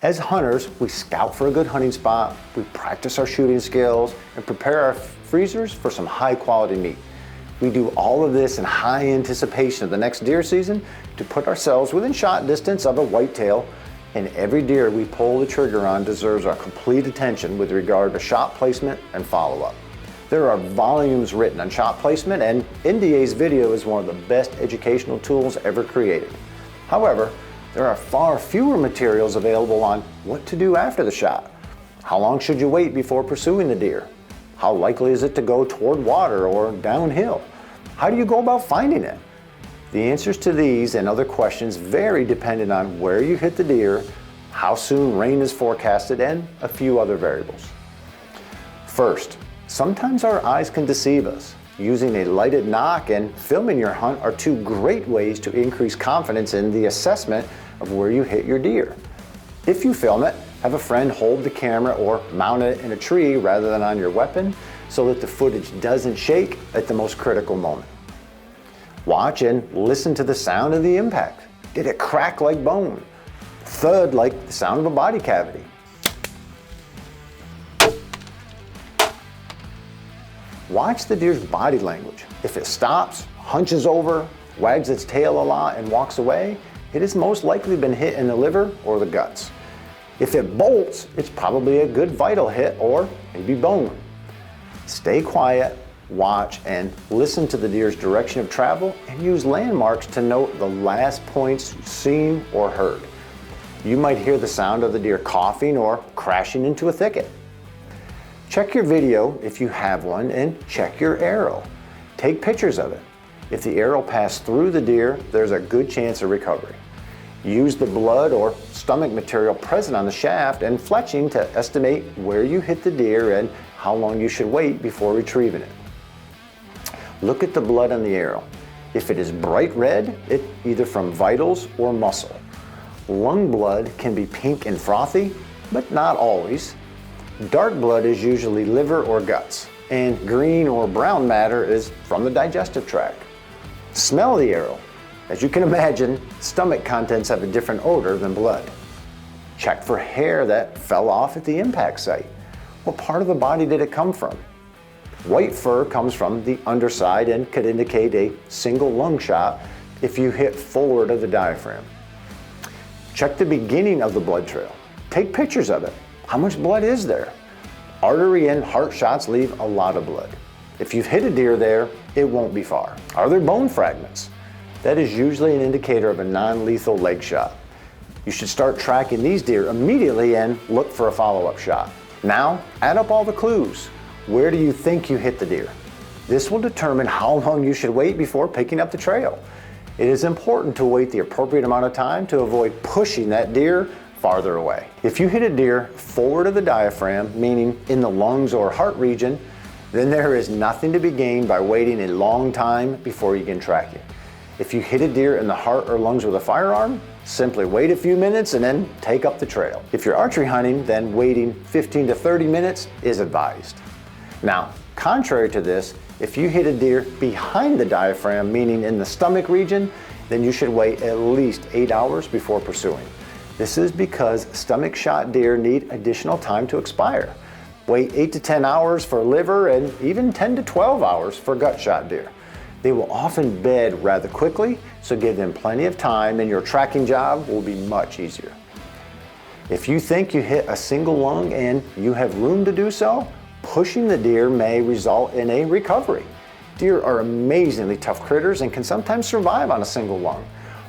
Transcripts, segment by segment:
As hunters, we scout for a good hunting spot, we practice our shooting skills, and prepare our freezers for some high quality meat. We do all of this in high anticipation of the next deer season to put ourselves within shot distance of a whitetail, and every deer we pull the trigger on deserves our complete attention with regard to shot placement and follow-up. There are volumes written on shot placement, and NDA's video is one of the best educational tools ever created. However, there are far fewer materials available on what to do after the shot. How long should you wait before pursuing the deer? How likely is it to go toward water or downhill? How do you go about finding it? The answers to these and other questions vary depending on where you hit the deer, how soon rain is forecasted, and a few other variables. First, sometimes our eyes can deceive us. Using a lighted nock and filming your hunt are two great ways to increase confidence in the assessment of where you hit your deer. If you film it, have a friend hold the camera or mount it in a tree rather than on your weapon so that the footage doesn't shake at the most critical moment. Watch and listen to the sound of the impact. Did it crack like bone? Thud like the sound of a body cavity? Watch the deer's body language. If it stops, hunches over, wags its tail a lot, and walks away, it has most likely been hit in the liver or the guts. If it bolts, it's probably a good vital hit or maybe bone. Stay quiet, watch, and listen to the deer's direction of travel, and use landmarks to note the last points seen or heard. You might hear the sound of the deer coughing or crashing into a thicket. Check your video if you have one, and check your arrow. Take pictures of it. If the arrow passed through the deer, there's a good chance of recovery. Use the blood or stomach material present on the shaft and fletching to estimate where you hit the deer and how long you should wait before retrieving it. Look at the blood on the arrow. If it is bright red, it's either from vitals or muscle. Lung blood can be pink and frothy, but not always. Dark blood is usually liver or guts, and green or brown matter is from the digestive tract. Smell the arrow. As you can imagine, stomach contents have a different odor than blood. Check for hair that fell off at the impact site. What part of the body did it come from? White fur comes from the underside and could indicate a single lung shot if you hit forward of the diaphragm. Check the beginning of the blood trail. Take pictures of it. How much blood is there? Artery and heart shots leave a lot of blood. If you've hit a deer there, it won't be far. Are there bone fragments? That is usually an indicator of a non-lethal leg shot. You should start tracking these deer immediately and look for a follow-up shot. Now, add up all the clues. Where do you think you hit the deer? This will determine how long you should wait before picking up the trail. It is important to wait the appropriate amount of time to avoid pushing that deer farther away. If you hit a deer forward of the diaphragm, meaning in the lungs or heart region, then there is nothing to be gained by waiting a long time before you can track it. If you hit a deer in the heart or lungs with a firearm, simply wait a few minutes and then take up the trail. If you're archery hunting, then waiting 15 to 30 minutes is advised. Now, contrary to this, if you hit a deer behind the diaphragm, meaning in the stomach region, then you should wait at least 8 hours before pursuing. This is because stomach shot deer need additional time to expire. Wait 8 to 10 hours for liver and even 10 to 12 hours for gut shot deer. They will often bed rather quickly, so give them plenty of time and your tracking job will be much easier. If you think you hit a single lung and you have room to do so, pushing the deer may result in a recovery. Deer are amazingly tough critters and can sometimes survive on a single lung,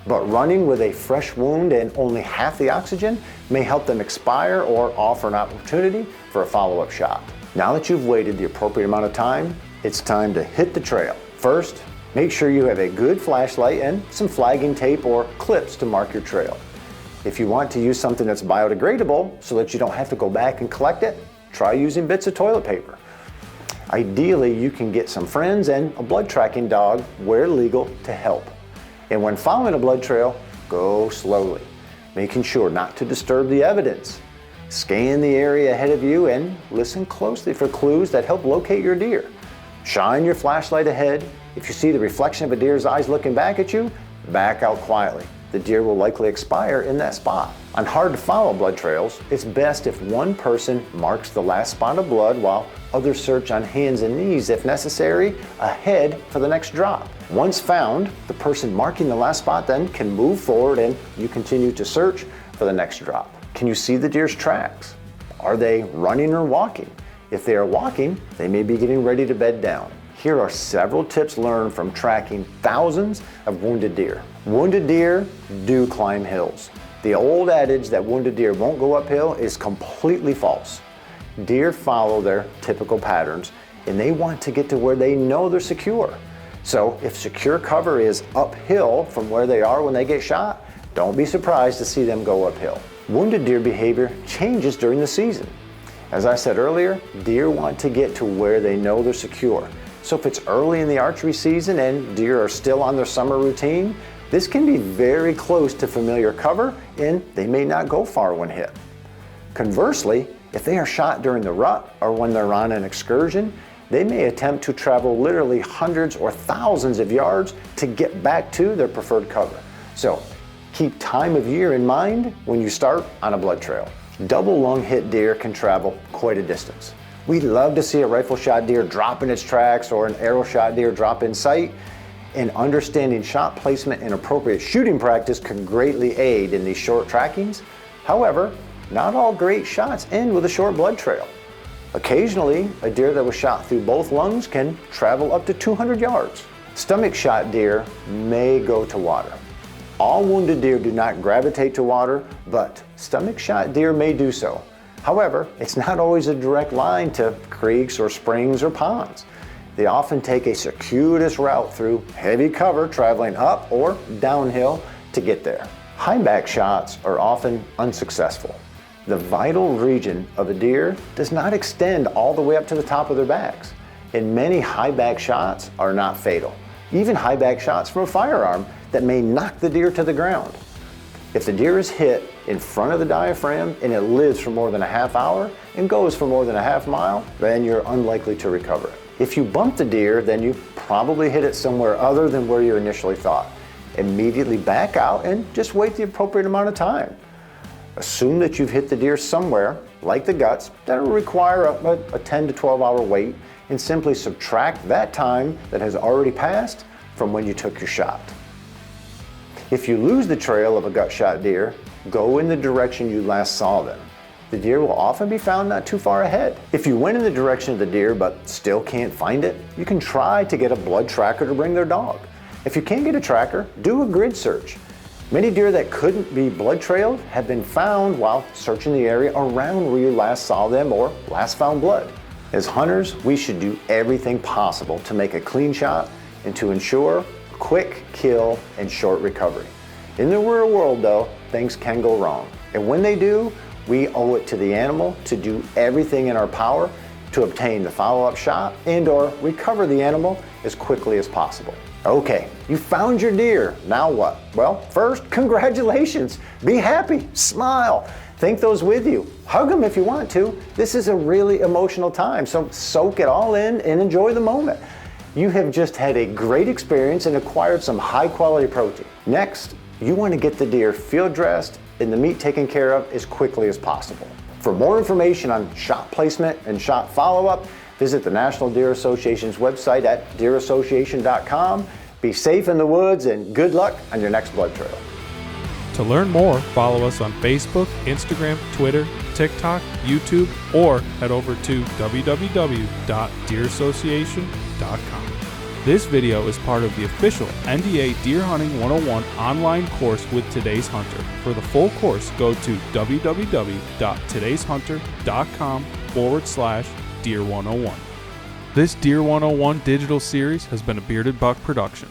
but running with a fresh wound and only half the oxygen may help them expire or offer an opportunity for a follow-up shot. Now that you've waited the appropriate amount of time, it's time to hit the trail. First, make sure you have a good flashlight and some flagging tape or clips to mark your trail. If you want to use something that's biodegradable so that you don't have to go back and collect it, try using bits of toilet paper. Ideally, you can get some friends and a blood tracking dog where legal to help. And when following a blood trail, go slowly, making sure not to disturb the evidence. Scan the area ahead of you and listen closely for clues that help locate your deer. Shine your flashlight ahead. If you see the reflection of a deer's eyes looking back at you, back out quietly. the deer will likely expire in that spot. On hard to follow blood trails, it's best if one person marks the last spot of blood while others search on hands and knees if necessary ahead for the next drop. Once found, the person marking the last spot then can move forward and you continue to search for the next drop. Can you see the deer's tracks? Are they running or walking? If they are walking, they may be getting ready to bed down. Here are several tips learned from tracking thousands of wounded deer. Wounded deer do climb hills. The old adage that wounded deer won't go uphill is completely false. Deer follow their typical patterns and they want to get to where they know they're secure. So if secure cover is uphill from where they are when they get shot, don't be surprised to see them go uphill. Wounded deer behavior changes during the season. As I said earlier, deer want to get to where they know they're secure. So if it's early in the archery season and deer are still on their summer routine, this can be very close to familiar cover and they may not go far when hit. Conversely, if they are shot during the rut or when they're on an excursion, they may attempt to travel literally hundreds or thousands of yards to get back to their preferred cover. So keep time of year in mind when you start on a blood trail. Double lung hit deer can travel quite a distance. We'd love to see a rifle shot deer drop in its tracks or an arrow shot deer drop in sight, and understanding shot placement and appropriate shooting practice can greatly aid in these short trackings. However, not all great shots end with a short blood trail. Occasionally, a deer that was shot through both lungs can travel up to 200 yards. Stomach shot deer may go to water. All wounded deer do not gravitate to water, but stomach shot deer may do so. However, it's not always a direct line to creeks or springs or ponds. They often take a circuitous route through heavy cover, traveling up or downhill to get there. High back shots are often unsuccessful. The vital region of a deer does not extend all the way up to the top of their backs, and many high back shots are not fatal. Even high back shots from a firearm that may knock the deer to the ground. If the deer is hit in front of the diaphragm and it lives for more than a half hour and goes for more than a half mile, then you're unlikely to recover it. If you bump the deer, then you probably hit it somewhere other than where you initially thought. Immediately back out and just wait the appropriate amount of time. Assume that you've hit the deer somewhere, like the guts, that will require a 10 to 12 hour wait, and simply subtract that time that has already passed from when you took your shot. If you lose the trail of a gut shot deer, go in the direction you last saw them. The deer will often be found not too far ahead. If you went in the direction of the deer but still can't find it, you can try to get a blood tracker to bring their dog. If you can't get a tracker, do a grid search. Many deer that couldn't be blood trailed have been found while searching the area around where you last saw them or last found blood. As hunters, we should do everything possible to make a clean shot and to ensure quick kill and short recovery. In the real world though, things can go wrong. And when they do, we owe it to the animal to do everything in our power to obtain the follow-up shot and or recover the animal as quickly as possible. Okay, you found your deer. Now what? Well, first, congratulations. Be happy, smile. Take those with you. Hug them if you want to. This is a really emotional time, so soak it all in and enjoy the moment. You have just had a great experience and acquired some high quality protein. Next, you want to get the deer field dressed and the meat taken care of as quickly as possible. For more information on shot placement and shot follow-up, visit the National Deer Association's website at deerassociation.com. Be safe in the woods and good luck on your next blood trail. To learn more, follow us on Facebook, Instagram, Twitter, TikTok, YouTube, or head over to www.deerassociation.com. This video is part of the official NDA Deer Hunting 101 online course with Today's Hunter. For the full course, go to www.todayshunter.com/Deer 101. This Deer 101 digital series has been a Bearded Buck production.